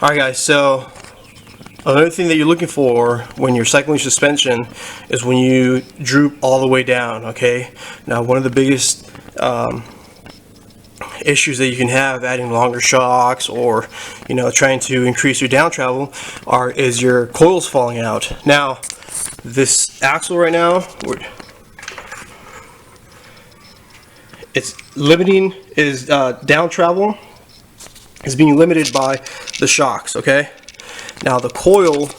Alright guys, so another thing that you're looking for when you're cycling suspension is when you droop all the way down, okay? Now one of the biggest issues that you can have adding longer shocks or trying to increase your down travel is your coils falling out. Now this axle right now, it's limiting is down travel is being limited by the shocks, okay? Now the coil,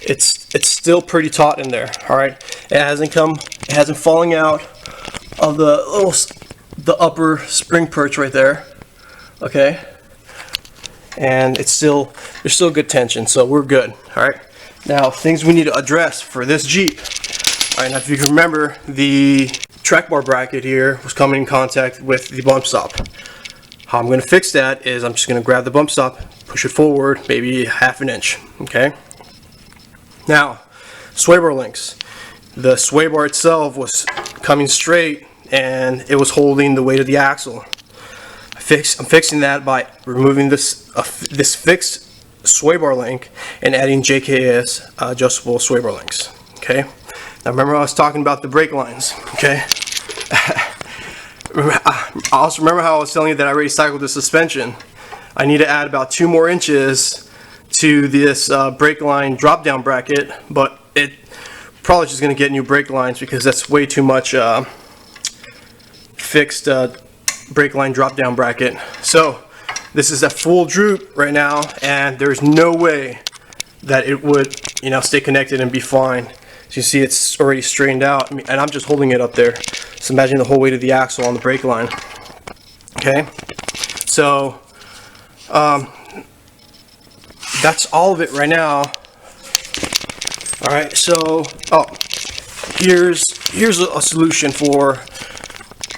it's still pretty taut in there, all right? It hasn't falling out of the upper spring perch right there, okay? And there's still good tension, so we're good, all right? Now things we need to address for this Jeep. All right, now if you can remember, the track bar bracket here was coming in contact with the bump stop. How I'm going to fix that is I'm just going to grab the bump stop, push it forward maybe ½ an inch, okay? Now, sway bar links. The sway bar itself was coming straight and it was holding the weight of the axle. I'm fixing that by removing this fixed sway bar link and adding JKS adjustable sway bar links, okay? Now remember I was talking about the brake lines, okay? I also remember how I was telling you that I already cycled the suspension. I need to add about 2 more inches to this brake line drop down bracket, but it probably just going to get new brake lines because that's way too much fixed brake line drop down bracket. So this is a full droop right now, and there's no way that it would stay connected and be fine. So you see it's already straightened out, and I'm just holding it up there. So imagine the whole weight of the axle on the brake line. Okay, so that's all of it right now. All right, so here's a solution for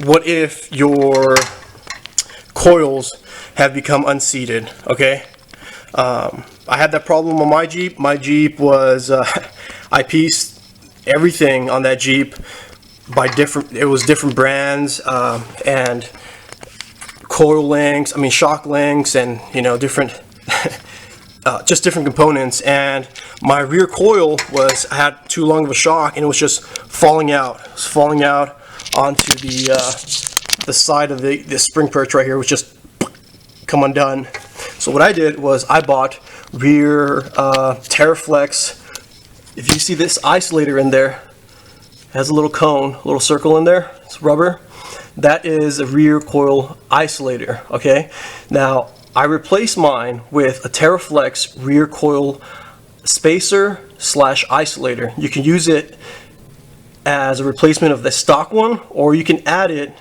what if your coils have become unseated. Okay, I had that problem on my Jeep. My Jeep was I pieced everything on that Jeep by different brands and coil links, shock links, and different just different components. And my rear coil had too long of a shock, and it was just falling out. It was falling out onto the side of the spring perch right here, which just come undone. So what I did was I bought rear Terraflex. If you see this isolator in there, it has a little cone, a little circle in there. It's rubber. That is a rear coil isolator, okay? Now, I replaced mine with a Terraflex rear coil spacer / isolator. You can use it as a replacement of the stock one, or you can add it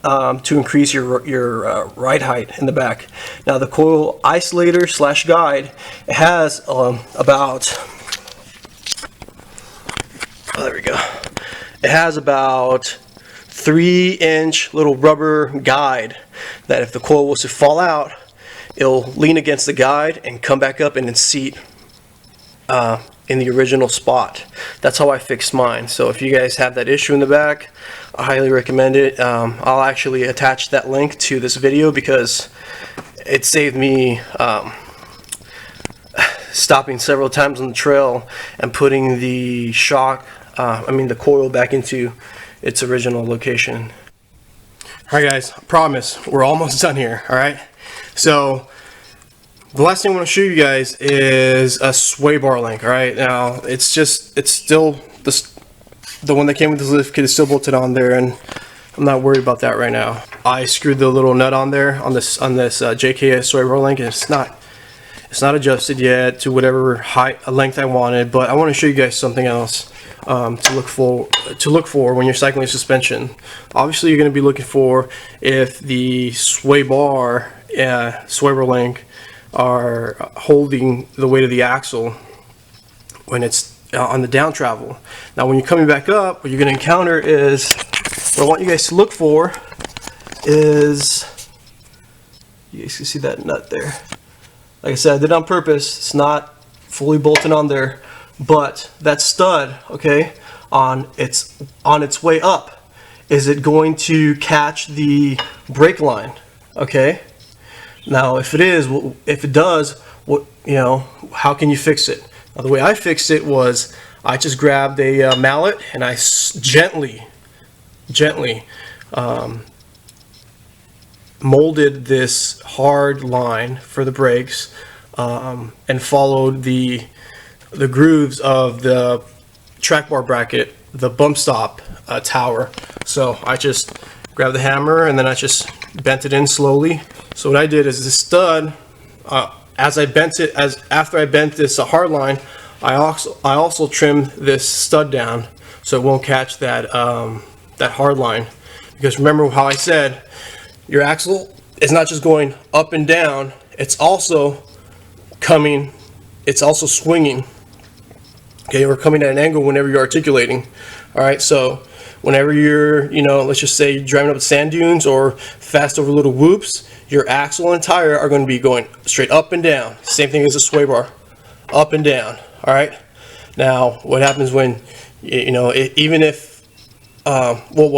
to increase your ride height in the back. Now, the coil isolator / guide, it has about... Oh, there we go. It has about 3-inch little rubber guide that if the coil was to fall out, it'll lean against the guide and come back up and then seat in the original spot. That's how I fixed mine. So if you guys have that issue in the back, I highly recommend it. I'll actually attach that link to this video because it saved me stopping several times on the trail and putting the the coil back into its original location. Alright guys, I promise we're almost done here, alright? So the last thing I want to show you guys is a sway bar link, alright? Now it's still the one that came with this lift kit is still bolted on there, and I'm not worried about that right now. I screwed the little nut on there on this JKS sway bar link, and it's not adjusted yet to whatever length I wanted, but I want to show you guys something else to look for when you're cycling suspension. Obviously, you're going to be looking for if the sway bar link are holding the weight of the axle when it's on the down travel. Now, when you're coming back up, what you're going to encounter is what I want you guys to look for is, you guys can see that nut there. Like I said, I did it on purpose. It's not fully bolted on there, but that stud, okay, on its way up, is it going to catch the brake line? Okay, Now, if it does, what, how can you fix it? Now, the way I fixed it was I just grabbed a mallet and I gently molded this hard line for the brakes, and followed the grooves of the track bar bracket, the bump stop tower. So I just grabbed the hammer and then I just bent it in slowly. So what I did is this stud, after I bent this hard line, I also trimmed this stud down so it won't catch that hard line. Because remember how I said your axle is not just going up and down, it's also swinging. Okay, or coming at an angle whenever you're articulating. All right, so whenever you're, let's just say driving up the sand dunes or fast over little whoops, your axle and tire are going to be going straight up and down. Same thing as a sway bar, up and down. All right. Now, what happens when, what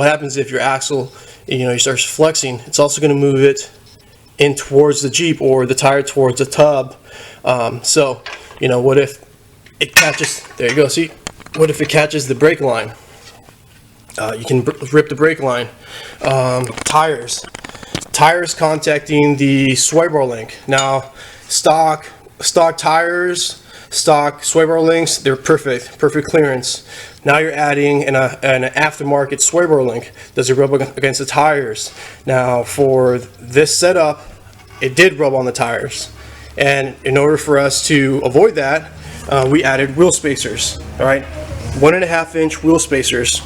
happens if your axle, you start flexing? It's also going to move it in towards the Jeep or the tire towards the tub. So, what if it catches? There you go. See, what if it catches the brake line? You can rip the brake line. Tires contacting the sway bar link. Now, stock tires, stock sway bar links, they're perfect clearance. Now you're adding an aftermarket sway bar link. Does it rub against the tires? Now, for this setup, it did rub on the tires, and in order for us to avoid that, we added wheel spacers. All right, 1.5 inch wheel spacers.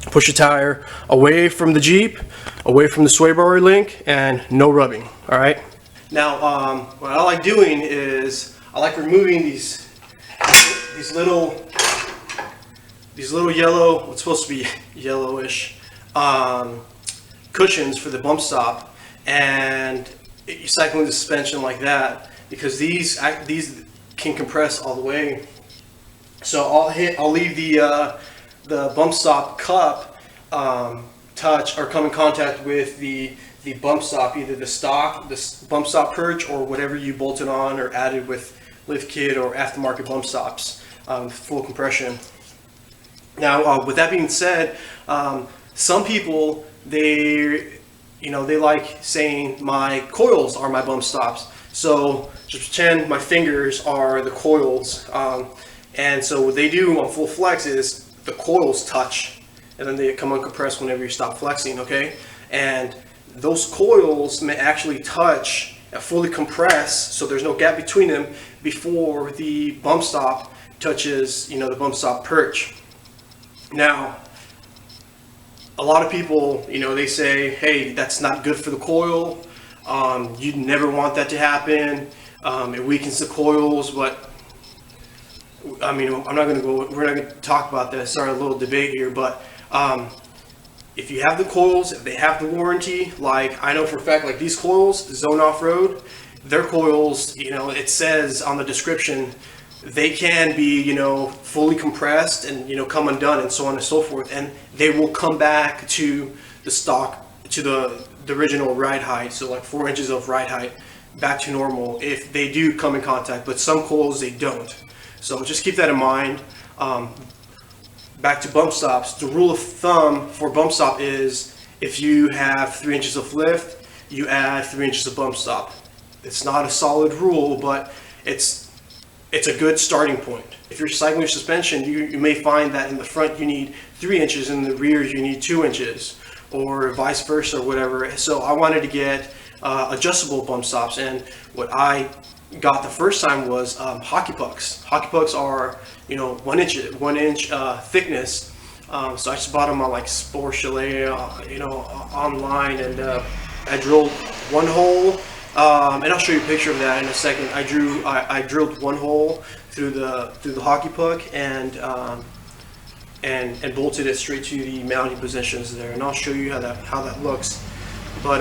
Push your tire away from the Jeep, away from the sway bar link, and no rubbing. All right. Now, what I like doing is I like removing these little yellow, what's supposed to be yellowish, cushions for the bump stop, and you cycling the suspension like that, because these can compress all the way. So I'll leave the bump stop cup touch or come in contact with the bump stop, either the bump stop perch or whatever you bolted on or added with lift kit or aftermarket bump stops, full compression. Now, with that being said, some people they like saying my coils are my bump stops. So just pretend my fingers are the coils, and so what they do on full flex is the coils touch, and then they come uncompressed whenever you stop flexing. Okay, and those coils may actually touch and fully compress, so there's no gap between them before the bump stop touches, the bump stop perch. Now, a lot of people, they say, hey, that's not good for the coil. You never want that to happen. It weakens the coils, but I mean, we're not going to talk about this. Sorry, a little debate here, but if you have the coils, if they have the warranty, like I know for a fact, like these coils, Zone Off-Road, their coils, it says on the description, they can be, fully compressed and, come undone and so on and so forth, and they will come back to the stock, to the original ride height, so like 4 inches of ride height, back to normal if they do come in contact, but some coils they don't. So just keep that in mind. Back to bump stops, the rule of thumb for bump stop is if you have 3 inches of lift, you add 3 inches of bump stop. It's not a solid rule, but it's a good starting point. If you're cycling your suspension, you may find that in the front you need 3 inches, in the rear you need 2 inches, or vice versa, or whatever. So I wanted to get adjustable bump stops, and what I got the first time was hockey pucks. Hockey pucks are 1 inch thickness. So I just bought them on like Sport Chalet, online, and I drilled one hole. And I'll show you a picture of that in a second. I drilled one hole through the hockey puck and bolted it straight to the mounting positions there, and I'll show you how that looks. But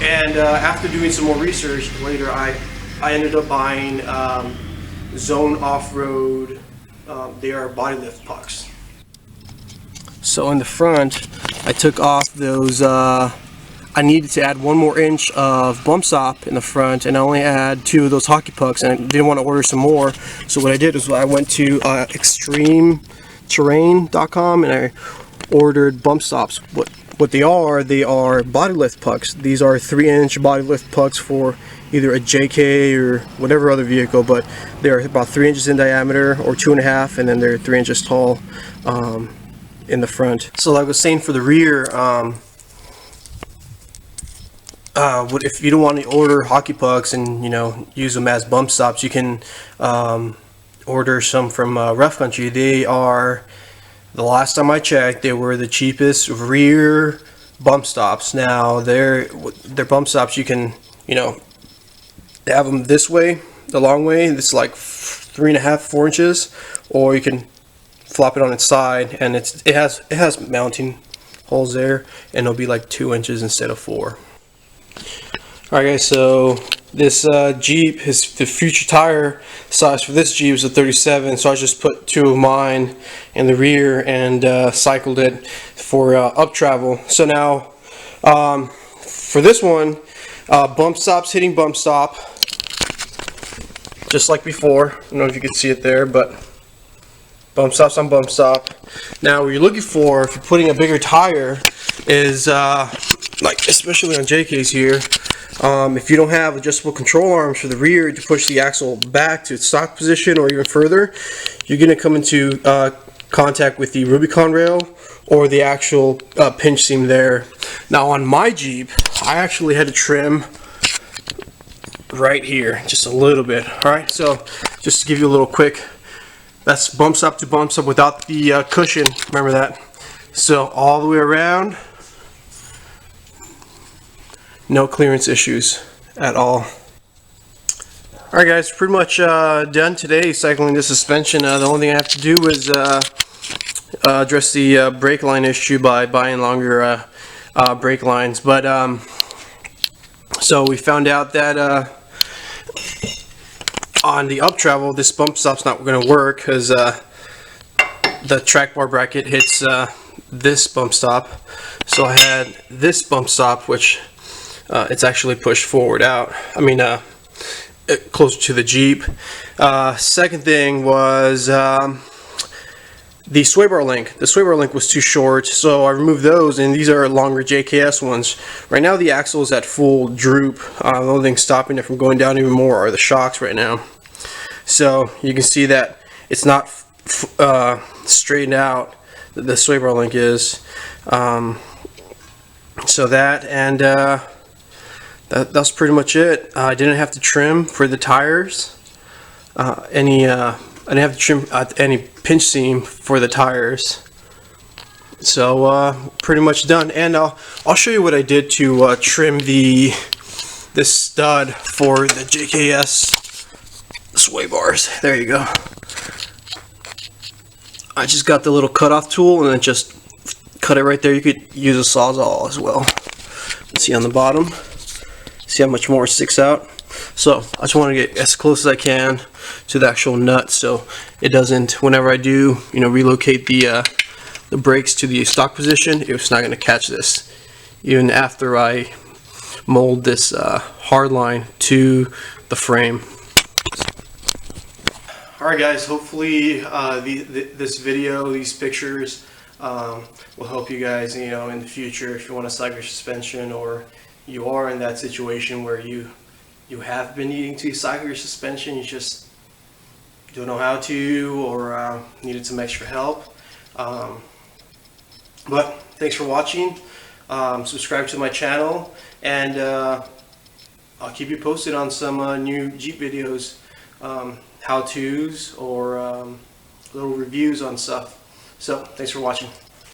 after doing some more research later, I ended up buying Zone Off-Road. They are body lift pucks. So in the front, I took off those I needed to add 1 more inch of bump stop in the front, and I only had 2 of those hockey pucks, and I didn't want to order some more. So what I did is I went to extremeterrain.com and I ordered bump stops. What they are body lift pucks. These are 3-inch body lift pucks for either a JK or whatever other vehicle, but they're about 3 inches in diameter, or 2.5, and then they're 3 inches tall in the front. So like I was saying, for the rear, if you don't want to order hockey pucks and use them as bump stops, you can order some from Rough Country. They are, the last time I checked, they were the cheapest rear bump stops. Now their bump stops, you can they have them this way, the long way. It's like 3.5, 4 inches, or you can flop it on its side, and it has mounting holes there, and it'll be like 2 inches instead of 4. Alright guys, so this Jeep, the future tire size for this Jeep is a 37, so I just put 2 of mine in the rear and cycled it for up travel. So now for this one, bump stops hitting bump stop, just like before. I don't know if you can see it there, but bump stops on bump stop. Now what you're looking for, if you're putting a bigger tire, is like especially on JKs here, if you don't have adjustable control arms for the rear to push the axle back to its stock position or even further, you're going to come into contact with the Rubicon rail or the actual pinch seam there. Now on my Jeep, I actually had to trim right here just a little bit. Alright, so just to give you a little quick, that's bump stop to bump stop without the cushion, remember that. So all the way around, no clearance issues at all. Alright guys, pretty much done today cycling the suspension. The only thing I have to do is address the brake line issue by buying longer brake lines. But so we found out that on the up travel, this bump stop's not going to work because the track bar bracket hits this bump stop. So I had this bump stop, which it's actually pushed forward out. I mean, closer to the Jeep. Second thing was the sway bar link. The sway bar link was too short, so I removed those, and these are longer JKS ones. Right now the axle is at full droop. The only thing stopping it from going down even more are the shocks right now. So you can see that it's not straightened out. The sway bar link is. So that, and that's pretty much it. I didn't have to trim for the tires. I didn't have to trim any pinch seam for the tires. So pretty much done. And I'll show you what I did to trim this stud for the JKS sway bars. There you go. I just got the little cutoff tool and then just cut it right there. You could use a Sawzall as well. See on the bottom. See how much more sticks out. So I just want to get as close as I can to the actual nut, so it doesn't, whenever I do, relocate the brakes to the stock position, it's not going to catch this, even after I mold this hard line to the frame. Alright guys, hopefully this video, these pictures will help you guys, in the future if you want to cycle your suspension, or you are in that situation where you have been needing to cycle your suspension, you just don't know how to, or needed some extra help. But thanks for watching. Subscribe to my channel, and I'll keep you posted on some new Jeep videos, how-tos, or little reviews on stuff. So thanks for watching.